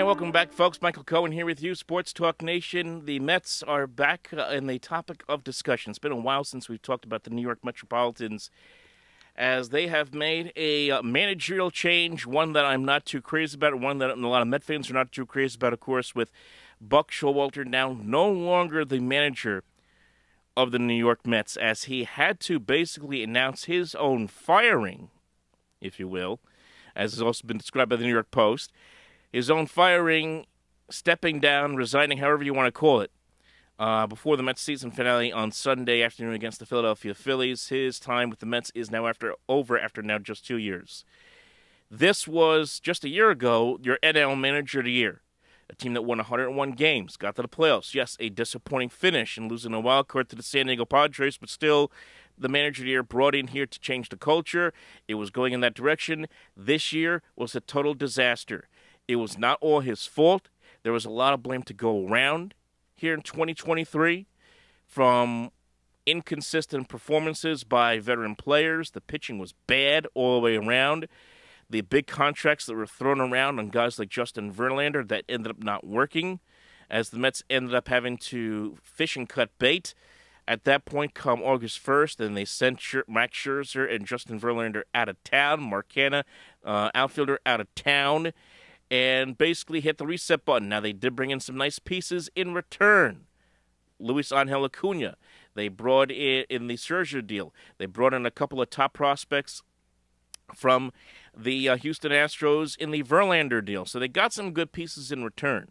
welcome back, folks. Michael Cohen here with you, Sports Talk Nation. The Mets are back in the topic of discussion. It's been a while since we've talked about the New York Metropolitans, as they have made a managerial change, one that I'm not too crazy about, one that a lot of Met fans are not too crazy about, of course, with Buck Showalter now no longer the manager of the New York Mets, as he had to basically announce his own firing, if you will, as has also been described by the New York Post. His own firing, stepping down, resigning, however you want to call it, before the Mets season finale on Sunday afternoon against the Philadelphia Phillies. His time with the Mets is now over after now just 2 years. This was, just a year ago, your NL Manager of the Year. A team that won 101 games, got to the playoffs. Yes, a disappointing finish in losing a wild card to the San Diego Padres, but still the Manager of the Year brought in here to change the culture. It was going in that direction. This year was a total disaster. It was not all his fault. There was a lot of blame to go around here in 2023 from inconsistent performances by veteran players. The pitching was bad all the way around. The big contracts that were thrown around on guys like Justin Verlander that ended up not working, as the Mets ended up having to fish and cut bait. At that point, come August 1st, and they sent Max Scherzer and Justin Verlander out of town, Mark Canha, outfielder, out of town, and basically hit the reset button. Now, they did bring in some nice pieces in return. Luis Angel Acuna. They brought in the Scherzer deal. They brought in a couple of top prospects from the Houston Astros in the Verlander deal. So they got some good pieces in return.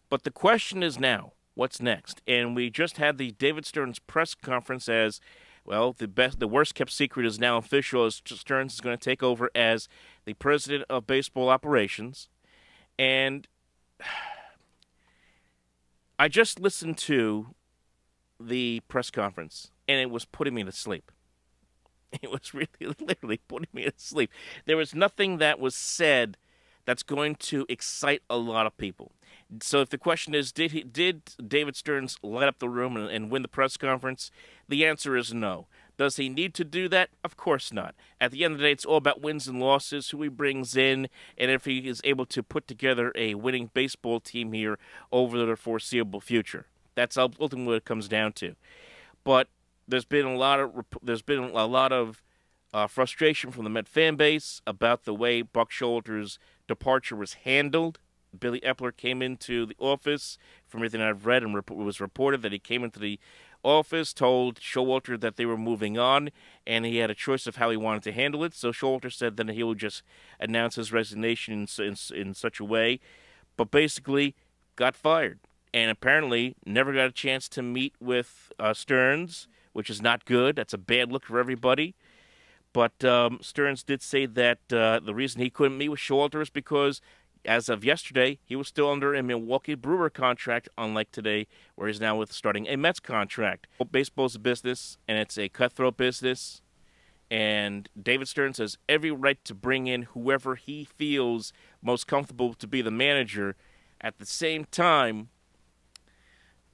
But the question is now, what's next? And we just had the David Stearns press conference as, well, the worst-kept secret is now official, as Stearns is going to take over as the president of baseball operations. And I just listened to the press conference, and it was putting me to sleep. It was really, literally putting me to sleep. There was nothing that was said that's going to excite a lot of people. So if the question is, did David Stearns light up the room and win the press conference? The answer is no. Does he need to do that? Of course not. At the end of the day, it's all about wins and losses, who he brings in, and if he is able to put together a winning baseball team here over the foreseeable future. That's ultimately what it comes down to. But there's been a lot of frustration from the Met fan base about the way Buck Showalter's departure was handled. Billy Epler came into the office. From everything I've read, and it was reported that he came into the office, told Showalter that they were moving on, and he had a choice of how he wanted to handle it. So Showalter said that he would just announce his resignation in such a way, but basically got fired. And apparently never got a chance to meet with Stearns, which is not good. That's a bad look for everybody. But Stearns did say that the reason he couldn't meet with Showalter is because, as of yesterday, he was still under a Milwaukee Brewer contract, unlike today, where he's now starting a Mets contract. Baseball's a business, and it's a cutthroat business. And David Stearns has every right to bring in whoever he feels most comfortable to be the manager. At the same time,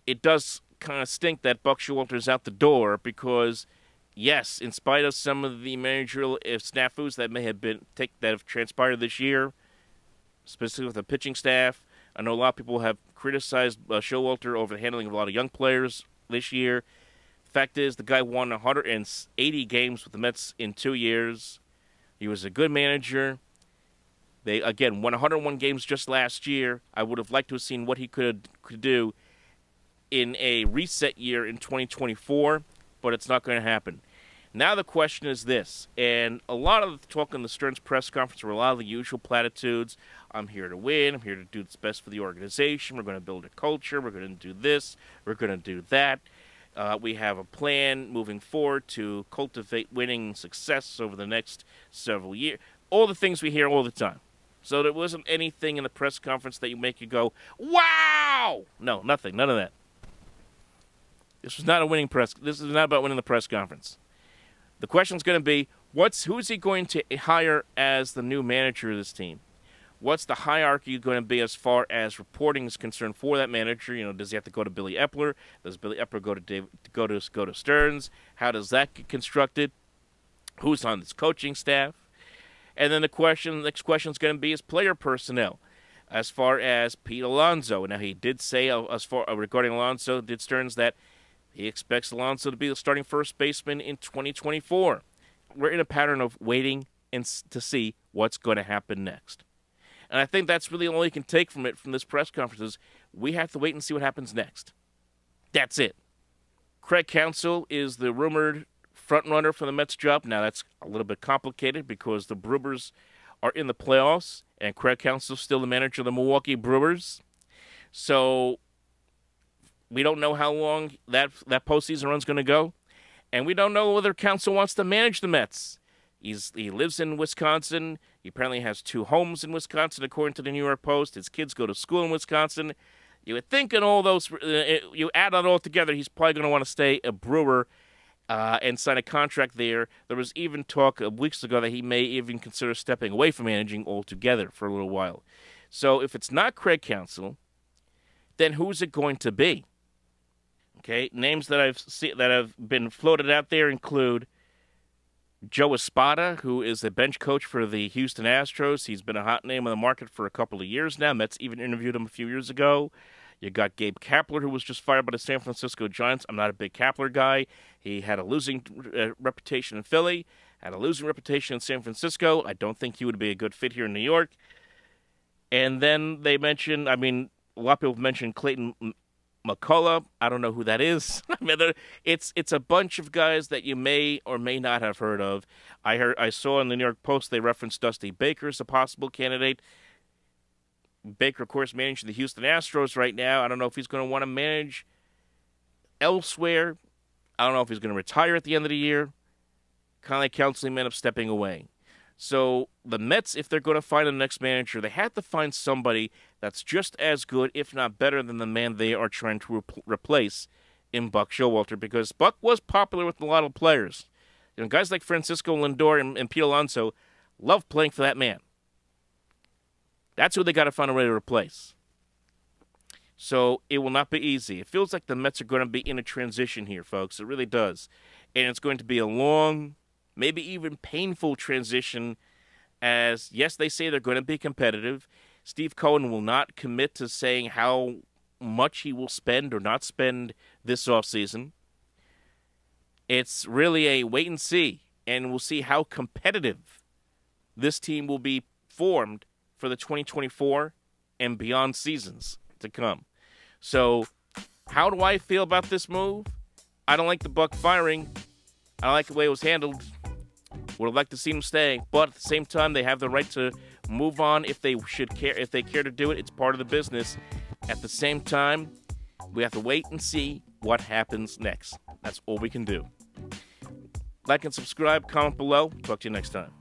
it does kind of stink that Buck Showalter's out the door because, yes, in spite of some of the managerial snafus that have transpired this year, specifically with the pitching staff, I know a lot of people have criticized Showalter over the handling of a lot of young players this year. The fact is, the guy won 180 games with the Mets in 2 years. He was a good manager. They, again, won 101 games just last year. I would have liked to have seen what he could do in a reset year in 2024, but it's not going to happen. Now the question is this, and a lot of the talk in the Stearns press conference were a lot of the usual platitudes. I'm here to win. I'm here to do what's best for the organization. We're going to build a culture. We're going to do this. We're going to do that. We have a plan moving forward to cultivate winning success over the next several years. All the things we hear all the time. So there wasn't anything in the press conference that you make you go, wow! No, nothing. None of that. This was not a winning press. This is not about winning the press conference. The question's going to be, who's he going to hire as the new manager of this team? What's the hierarchy going to be as far as reporting is concerned for that manager? You know, does he have to go to Billy Epler? Does Billy Epler go to Stearns? How does that get constructed? Who's on this coaching staff? And then the next question is going to be is player personnel. as far as Pete Alonso. Now, he did say, as far regarding Alonso, did Stearns, that he expects Alonso to be the starting first baseman in 2024. We're in a pattern of waiting to see what's going to happen next. And I think that's really all you can take from it, from this press conference, is we have to wait and see what happens next. That's it. Craig Counsell is the rumored front-runner for the Mets job. Now, that's a little bit complicated because the Brewers are in the playoffs, and Craig Counsell's still the manager of the Milwaukee Brewers. So we don't know how long that postseason run's going to go, and we don't know whether Counsell wants to manage the Mets. He lives in Wisconsin. He apparently has 2 homes in Wisconsin, according to the New York Post. His kids go to school in Wisconsin. You would think in all those, you add it all together, he's probably going to want to stay a Brewer and sign a contract there. There was even talk weeks ago that he may even consider stepping away from managing altogether for a little while. So if it's not Craig Counsell, then who's it going to be? Okay, names that have been floated out there include Joe Espada, who is the bench coach for the Houston Astros. He's been a hot name on the market for a couple of years now. Mets even interviewed him a few years ago. You got Gabe Kapler, who was just fired by the San Francisco Giants. I'm not a big Kapler guy. He had a losing reputation in Philly, had a losing reputation in San Francisco. I don't think he would be a good fit here in New York. And then they mentioned, a lot of people mentioned Clayton McCullough. I don't know who that is. It's a bunch of guys that you may or may not have heard of. I saw in the New York Post they referenced Dusty Baker as a possible candidate. Baker, of course, managing the Houston Astros right now. I don't know if he's going to want to manage elsewhere. I don't know if he's going to retire at the end of the year. Kind of like Counsell may end up stepping away. So the Mets, if they're going to find the next manager, they have to find somebody that's just as good, if not better, than the man they are trying to replace in Buck Showalter, because Buck was popular with a lot of players. Guys like Francisco Lindor and Pete Alonso love playing for that man. That's who they got to find a way to replace. So it will not be easy. It feels like the Mets are going to be in a transition here, folks. It really does. And it's going to be a long, maybe even painful transition, as, yes, they say they're going to be competitive. Steve Cohen will not commit to saying how much he will spend or not spend this offseason. It's really a wait and see, and we'll see how competitive this team will be formed for the 2024 and beyond seasons to come. So how do I feel about this move? I don't like the Buck firing. I don't like the way it was handled. Would have liked to see him stay, but at the same time, they have the right to move on if they care to do it. It's part of the business. At the same time, we have to wait and see what happens next. That's all we can do. Like and subscribe, comment below. Talk to you next time.